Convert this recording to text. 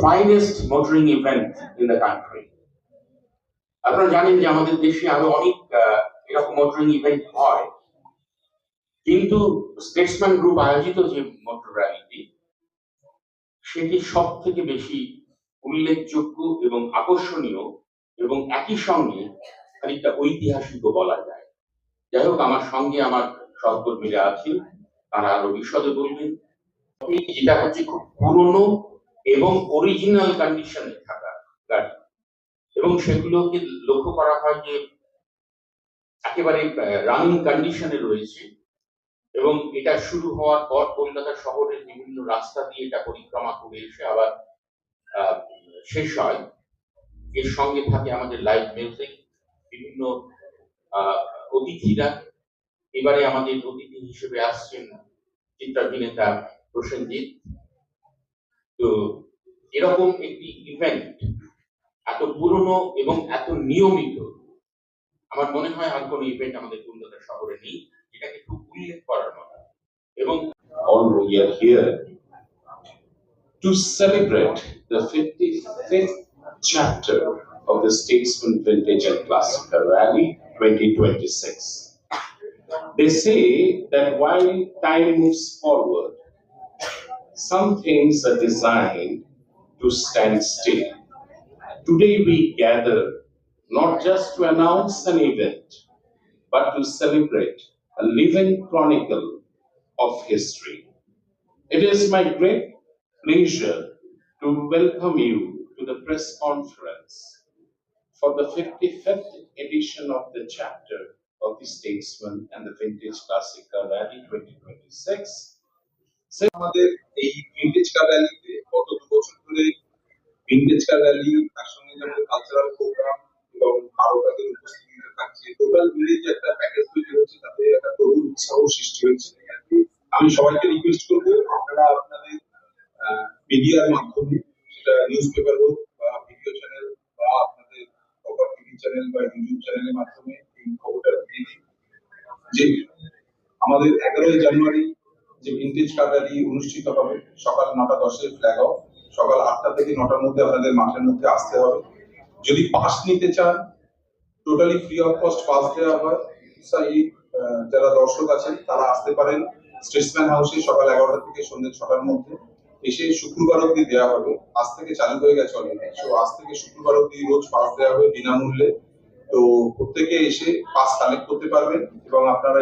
finest motoring event in the country. আপনারা জানেন যে আমাদের দেশে আরো অনেক এরকম মোটরিং ইভেন্ট হয়, কিন্তু স্টেটসম্যান গ্রুপ আয়োজিত যে মোটর র্যালিটি সেটি সব থেকে বেশি উল্লেখযোগ্য এবং আকর্ষণীয় এবং একই সঙ্গে খানিকটা ঐতিহাসিকও বলা যায়। যাই হোক, আমার সঙ্গে আমার সহকর্মীরা আছেন, তারা আরো বিশদে বলবেন। যেটা হচ্ছে খুব পুরনো এবং অরিজিনাল কন্ডিশনে থাকা গাড়ি, এবং সেগুলোকে লক্ষ্য করা হয় যে একেবারে রানিং কন্ডিশনে রয়েছে, এবং এটা শুরু হওয়ার পর কলকাতা শহরের বিভিন্ন রাস্তা দিয়ে এটা পরিক্রমা করে এসে আবার শেষ হয়। এর সঙ্গে থাকে আমাদের লাইভ মিউজিক, বিভিন্ন অতিথিরা। এবারে আমাদের অতিথি হিসেবে আসছেন চিত্রাভিনেতা প্রসেনজিৎ। তো এরকম একটি ইভেন্ট এত পুরনো এবং এত নিয়মিত আমার মনে হয় আর কোনো ইভেন্ট আমাদের কলকাতা শহরে নেই, যেটাকে খুব উল্লেখ করার মতো। এবং all we are here to celebrate the 55th chapter of the Statesman Vintage and Classic Car Rally 2026. They say that while time moves forward, some things are designed to stand still. Today we gather not just to announce an event, but to celebrate a living chronicle of history. It is my great pleasure to welcome you to the press conference for the 55th edition of the chapter of the Statesman and the Vintage Classic Car Rally 2026. আমাদের এই vintage কার র্যালিতে গত 2 বছর ধরে vintage কার rally, তার সঙ্গে যেমন cultural programme এবং আরো তাদের উপস্থিতিতে থাকছে, টোটাল মিলে যে একটা প্যাকেজ তৈরি হচ্ছে, তাতে একটা প্রবল উৎসাহ সৃষ্টি হয়েছে। আমি সবাইকে রিকোয়েস্ট করবো, আপনারা আপনাদের মিডিয়ার মাধ্যমে, সেটা নিউজ পেপার হোক বা ভিডিও চ্যানেল বা আপনাদের প্রপার টিভি চ্যানেল বা ইউটিউব চ্যানেলের মাধ্যমে এই খবরটা দিয়ে দিন যে আমাদের 11ই জানুয়ারি যে ভিন্টেজ কার র্যালি অনুষ্ঠিত হবে সকাল 9:10 ফ্ল্যাগ অফ। সকাল 8টা থেকে 9টার মধ্যে আপনাদের মাঠের মধ্যে আসতে হবে। যদি পাস নিতে চান, totally free of cost pass দেওয়া হয়। যারা দর্শক আছেন তারা আসতে পারেন স্টেটসম্যান হাউসে সকাল 11টা থেকে সন্ধ্যে 6টার মধ্যে এসে। শুক্রবার অব্দি দেওয়া হবে, আজ থেকে চালু হয়ে গেছে অলরেডি। সো আজ থেকে শুক্রবার অব্দি রোজ পাস দেওয়া হবে বিনামূল্যে। তো প্রত্যেকে এসে পাস কালেক্ট করতে পারবেন এবং আপনারা